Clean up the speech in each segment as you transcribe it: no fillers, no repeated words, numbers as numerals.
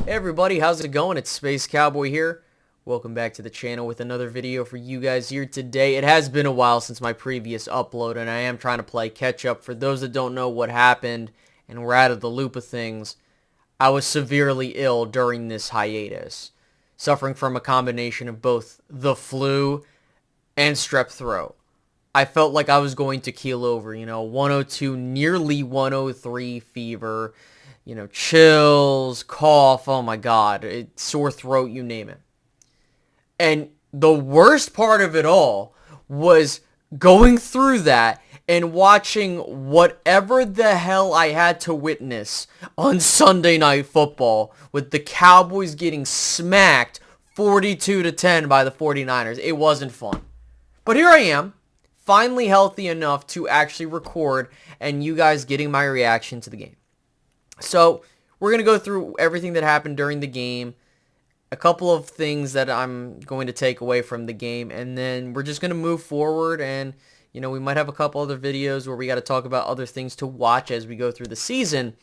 Hey everybody, how's it going? It's Space Cowboy here. Welcome back to the channel with another video for you guys here today. It has been a while since my previous upload, and I am trying to play catch up. For those that don't know what happened and we're out of the loop of things, I was severely ill during this hiatus, suffering from a combination of both the flu and strep throat. I felt like I was going to keel over, 102, nearly 103 fever, chills, cough, oh my god, sore throat, you name it. And the worst part of it all was going through that and watching whatever the hell I had to witness on Sunday Night Football with the Cowboys getting smacked 42-10 by the 49ers. It wasn't fun. But here I am, finally healthy enough to actually record and you guys getting my reaction to the game. So we're going to go through everything that happened during the game, a couple of things that I'm going to take away from the game, and then we're just going to move forward, and we might have a couple other videos where we got to talk about other things to watch as we go through the season.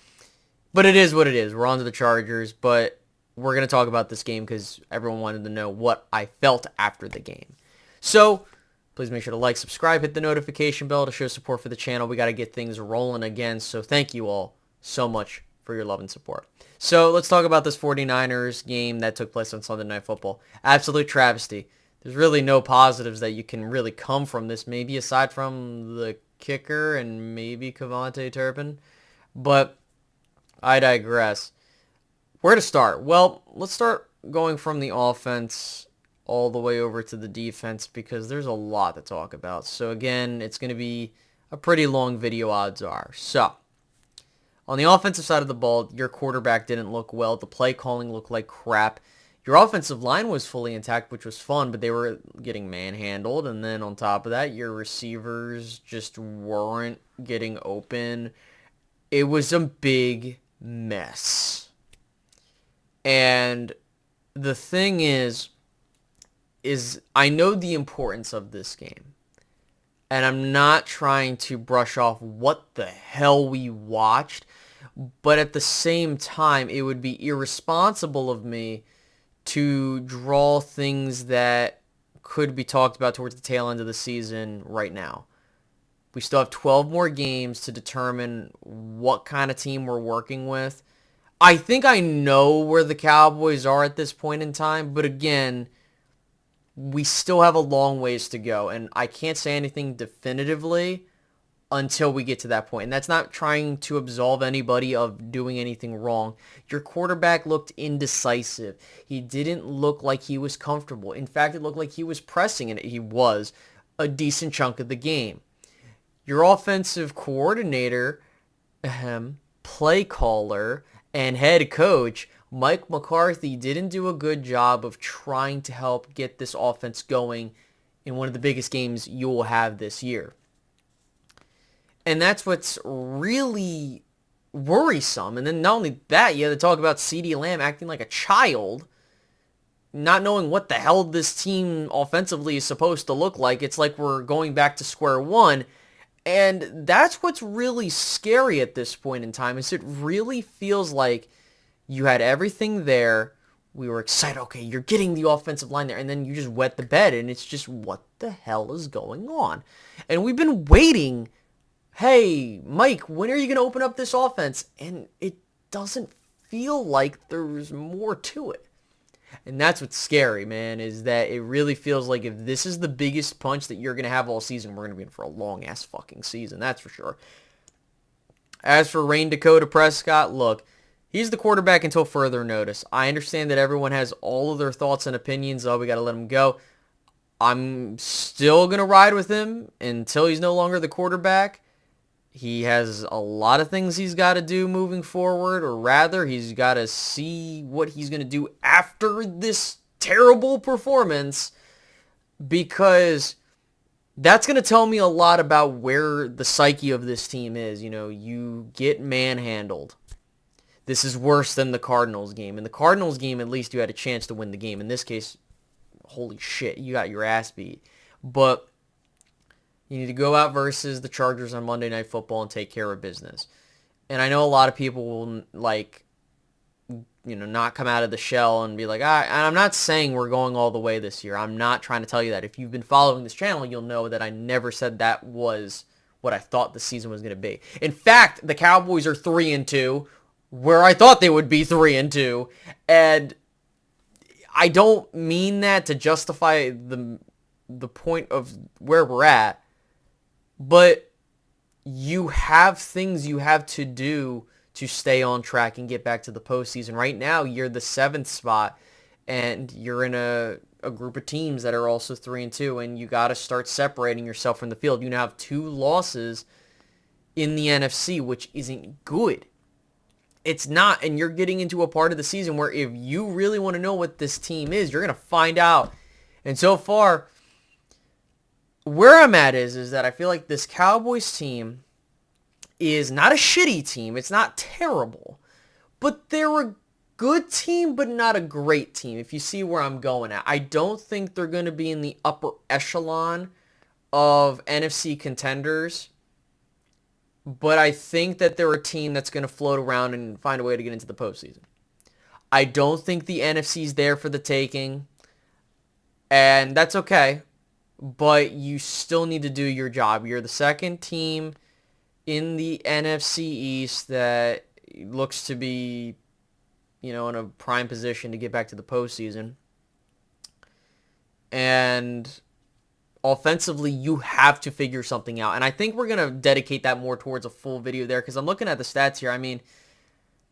But it is what it is. We're on to the Chargers, but we're going to talk about this game because everyone wanted to know what I felt after the game. So please make sure to like, subscribe, hit the notification bell to show support for the channel. We got to get things rolling again, so thank you all so much for your love and support. So let's talk about this 49ers game that took place on Sunday Night Football. Absolute travesty. There's really no positives that you can really come from this, maybe aside from the kicker and maybe Cavante Turpin. But I digress. Where to start? Well, let's start going from the offense all the way over to the defense because there's a lot to talk about. So again, it's going to be a pretty long video, odds are. So on the offensive side of the ball, your quarterback didn't look well. The play calling looked like crap. Your offensive line was fully intact, which was fun, but they were getting manhandled. And then on top of that, your receivers just weren't getting open. It was a big mess. And the thing is I know the importance of this game. And I'm not trying to brush off what the hell we watched, but at the same time, it would be irresponsible of me to draw things that could be talked about towards the tail end of the season right now. We still have 12 more games to determine what kind of team we're working with. I think I know where the Cowboys are at this point in time, but again, we still have a long ways to go, and I can't say anything definitively until we get to that point. And that's not trying to absolve anybody of doing anything wrong. Your quarterback looked indecisive. He didn't look like he was comfortable. In fact, it looked like he was pressing, and he was a decent chunk of the game. Your offensive coordinator, play caller, and head coach, Mike McCarthy, didn't do a good job of trying to help get this offense going in one of the biggest games you will have this year. And that's what's really worrisome. And then not only that, you have to talk about CeeDee Lamb acting like a child, not knowing what the hell this team offensively is supposed to look like. It's like we're going back to square one. And that's what's really scary at this point in time, is it really feels like you had everything there. We were excited. Okay, you're getting the offensive line there. And then you just wet the bed. And it's just, what the hell is going on? And we've been waiting. Hey, Mike, when are you going to open up this offense? And it doesn't feel like there's more to it. And that's what's scary, man, is that it really feels like if this is the biggest punch that you're going to have all season, we're going to be in for a long-ass fucking season. That's for sure. As for Dak Prescott, look, he's the quarterback until further notice. I understand that everyone has all of their thoughts and opinions. Oh, we got to let him go. I'm still going to ride with him until he's no longer the quarterback. He has a lot of things he's got to do moving forward, or rather, he's got to see what he's going to do after this terrible performance, because that's going to tell me a lot about where the psyche of this team is. You get manhandled. This is worse than the Cardinals game. In the Cardinals game, at least you had a chance to win the game. In this case, holy shit, you got your ass beat. But you need to go out versus the Chargers on Monday Night Football and take care of business. And I know a lot of people will, not come out of the shell and be like, and I'm not saying we're going all the way this year. I'm not trying to tell you that. If you've been following this channel, you'll know that I never said that was what I thought the season was going to be. In fact, the Cowboys are 3-2, where I thought they would be 3-2, and I don't mean that to justify the point of where we're at, but you have things you have to do to stay on track and get back to the postseason. Right now, you're the 7th spot, and you're in a group of teams that are also 3-2, and you got to start separating yourself from the field. You now have 2 losses in the NFC, which isn't good. It's not, and you're getting into a part of the season where if you really want to know what this team is, you're going to find out. And so far, where I'm at is that I feel like this Cowboys team is not a shitty team. It's not terrible. But they're a good team, but not a great team, if you see where I'm going at. I don't think they're going to be in the upper echelon of NFC contenders, but I think that they're a team that's going to float around and find a way to get into the postseason. I don't think the NFC's there for the taking, and that's okay, but you still need to do your job. You're the 2nd team in the NFC East that looks to be, in a prime position to get back to the postseason. And offensively, you have to figure something out. And I think we're going to dedicate that more towards a full video there, because I'm looking at the stats here. I mean,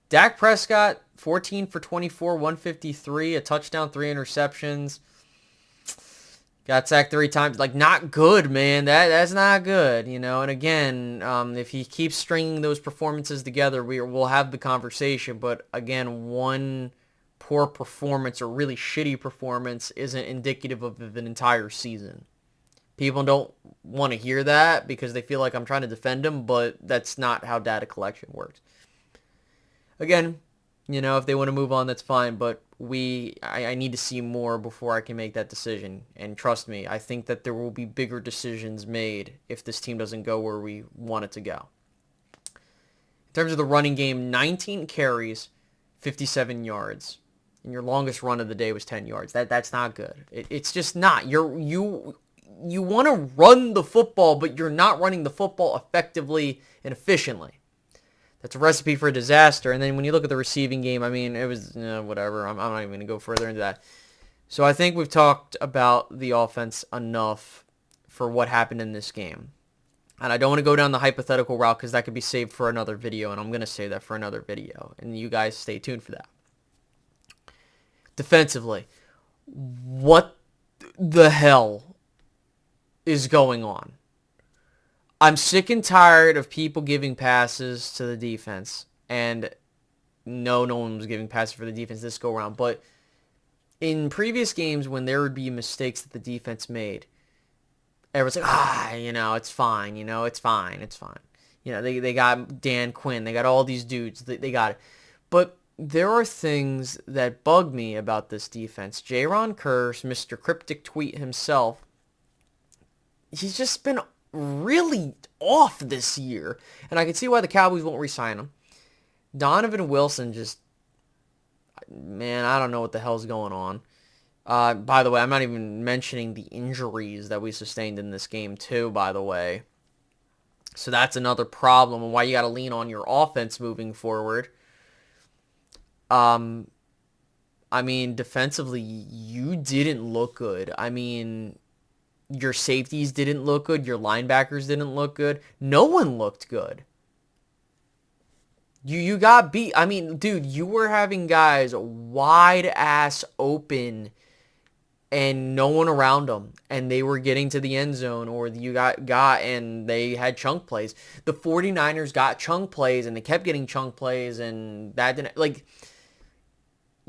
Dak Prescott, 14 for 24, 153, a touchdown, 3 interceptions. Got sacked 3 times. Like, not good, man. That's not good, And again, if he keeps stringing those performances together, we'll have the conversation. But again, one poor performance or really shitty performance isn't indicative of an entire season. People don't want to hear that because they feel like I'm trying to defend him, but that's not how data collection works. Again, if they want to move on, that's fine, but I need to see more before I can make that decision. And trust me, I think that there will be bigger decisions made if this team doesn't go where we want it to go. In terms of the running game, 19 carries, 57 yards. And your longest run of the day was 10 yards. That's not good. It's just not. You want to run the football, but you're not running the football effectively and efficiently. That's a recipe for disaster. And then when you look at the receiving game, I mean, it was whatever. I'm not even going to go further into that. So I think we've talked about the offense enough for what happened in this game. And I don't want to go down the hypothetical route because that could be saved for another video, and I'm going to save that for another video. And you guys stay tuned for that. Defensively, what the hell is going on? I'm sick and tired of people giving passes to the defense. And no one was giving passes for the defense this go around. But in previous games when there would be mistakes that the defense made, everyone's like, it's fine. It's fine. They got Dan Quinn. They got all these dudes. They got it. But there are things that bug me about this defense. Jaron Kearse, Mr. Cryptic Tweet himself, he's just been really off this year. And I can see why the Cowboys won't re-sign him. Donovan Wilson I don't know what the hell's going on. By the way, I'm not even mentioning the injuries that we sustained in this game too, by the way. So that's another problem and why you got to lean on your offense moving forward. Defensively, you didn't look good. Your safeties didn't look good. Your linebackers didn't look good. No one looked good. You got beat. Dude, you were having guys wide ass open and no one around them. And they were getting to the end zone, or you got and they had chunk plays. The 49ers got chunk plays and they kept getting chunk plays, and that didn't,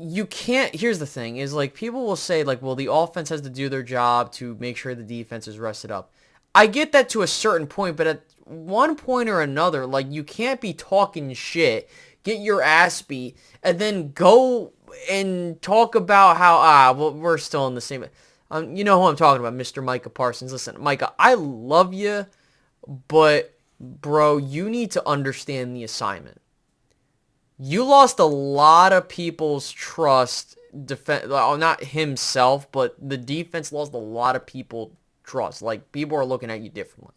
you can't, here's the thing, is people will say well, the offense has to do their job to make sure the defense is rested up. I get that to a certain point, but at one point or another, you can't be talking shit, get your ass beat, and then go and talk about how, we're still in the same, you know who I'm talking about, Mr. Micah Parsons. Listen, Micah, I love you, but, bro, you need to understand the assignment. You lost a lot of people's trust. Not himself, but the defense lost a lot of people trust. Like, people are looking at you differently.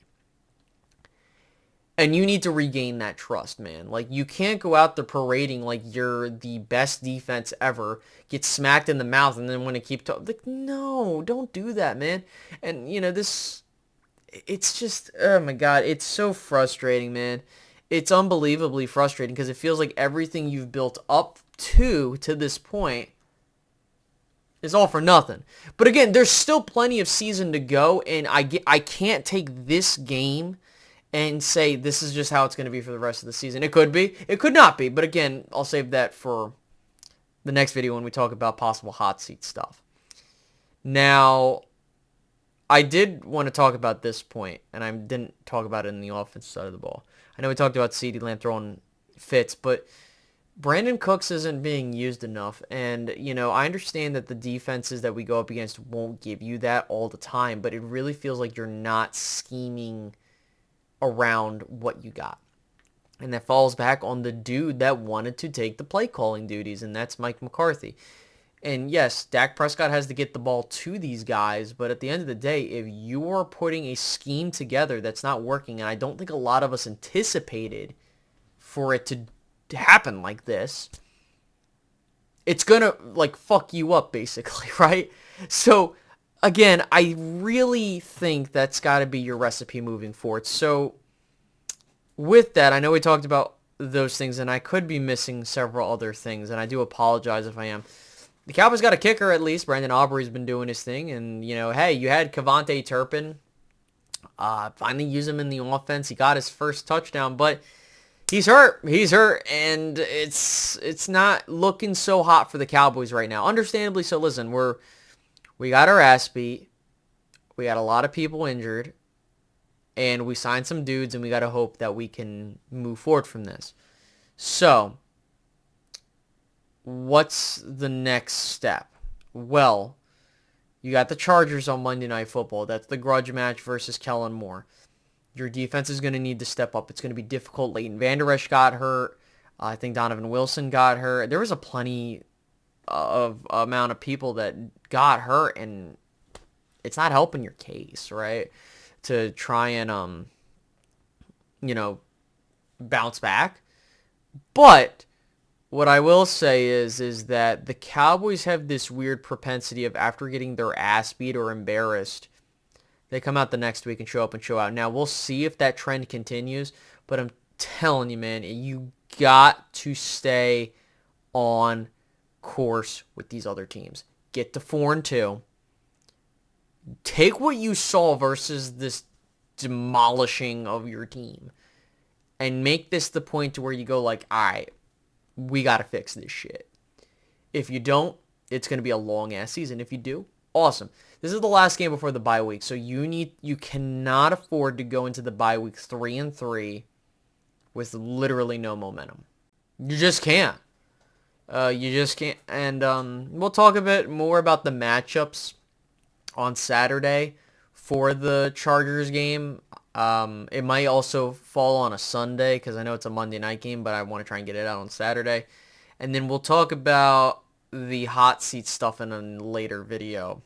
And you need to regain that trust, man. Like, you can't go out there parading like you're the best defense ever, get smacked in the mouth, and then want to keep talking. Like, no, don't do that, man. And, it's just, oh my God, it's so frustrating, man. It's unbelievably frustrating because it feels like everything you've built up to this point is all for nothing. But again, there's still plenty of season to go, and I can't take this game and say this is just how it's going to be for the rest of the season. It could be. It could not be. But again, I'll save that for the next video when we talk about possible hot seat stuff. Now, I did want to talk about this point, and I didn't talk about it in the offensive side of the ball. I know we talked about CeeDee Lamb throwing fits, but Brandon Cooks isn't being used enough. And, I understand that the defenses that we go up against won't give you that all the time, but it really feels like you're not scheming around what you got. And that falls back on the dude that wanted to take the play calling duties, and that's Mike McCarthy. And yes, Dak Prescott has to get the ball to these guys, but at the end of the day, if you are putting a scheme together that's not working, and I don't think a lot of us anticipated for it to happen like this, it's gonna, fuck you up, basically, right? So, again, I really think that's got to be your recipe moving forward. So, with that, I know we talked about those things, and I could be missing several other things, and I do apologize if I am. The Cowboys got a kicker, at least. Brandon Aubrey's been doing his thing, and, hey, you had Kevontae Turpin. Finally use him in the offense. He got his first touchdown, but he's hurt. He's hurt, and it's not looking so hot for the Cowboys right now. Understandably so. Listen, we got our ass beat. We got a lot of people injured, and we signed some dudes, and we got to hope that we can move forward from this. So, what's the next step? Well, you got the Chargers on Monday Night Football. That's the grudge match versus Kellen Moore. Your defense is going to need to step up. It's going to be difficult. Leighton Vander Esch got hurt. I think Donovan Wilson got hurt. There was a plenty of amount of people that got hurt, and it's not helping your case, right? To try and bounce back. But what I will say is that the Cowboys have this weird propensity of, after getting their ass beat or embarrassed, they come out the next week and show up and show out. Now, we'll see if that trend continues, but I'm telling you, man, you got to stay on course with these other teams. Get to 4-2. Take what you saw versus this demolishing of your team and make this the point to where you go like, all right, we got to fix this shit. If you don't, it's going to be a long-ass season. If you do, awesome. This is the last game before the bye week, so you cannot afford to go into the bye week 3-3 with literally no momentum. You just can't. You just can't. And we'll talk a bit more about the matchups on Saturday for the Chargers game. It might also fall on a Sunday because I know it's a Monday night game, but I want to try and get it out on Saturday. And then we'll talk about the hot seat stuff in a later video.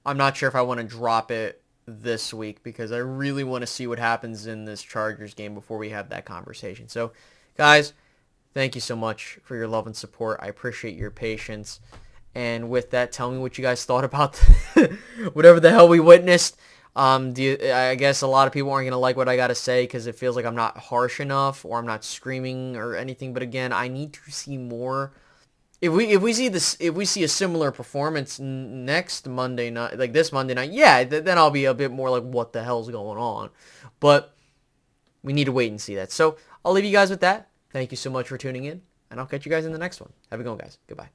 I'm not sure if I want to drop it this week because I really want to see what happens in this Chargers game before we have that conversation. So, guys, thank you so much for your love and support. I appreciate your patience. And with that, tell me what you guys thought about whatever the hell we witnessed. I guess a lot of people aren't going to like what I got to say because it feels like I'm not harsh enough or I'm not screaming or anything. But again, I need to see more. If we see a similar performance next Monday night, like this Monday night, yeah, then I'll be a bit more like, what the hell's going on? But we need to wait and see that. So I'll leave you guys with that. Thank you so much for tuning in, and I'll catch you guys in the next one. Have a good one, guys. Goodbye.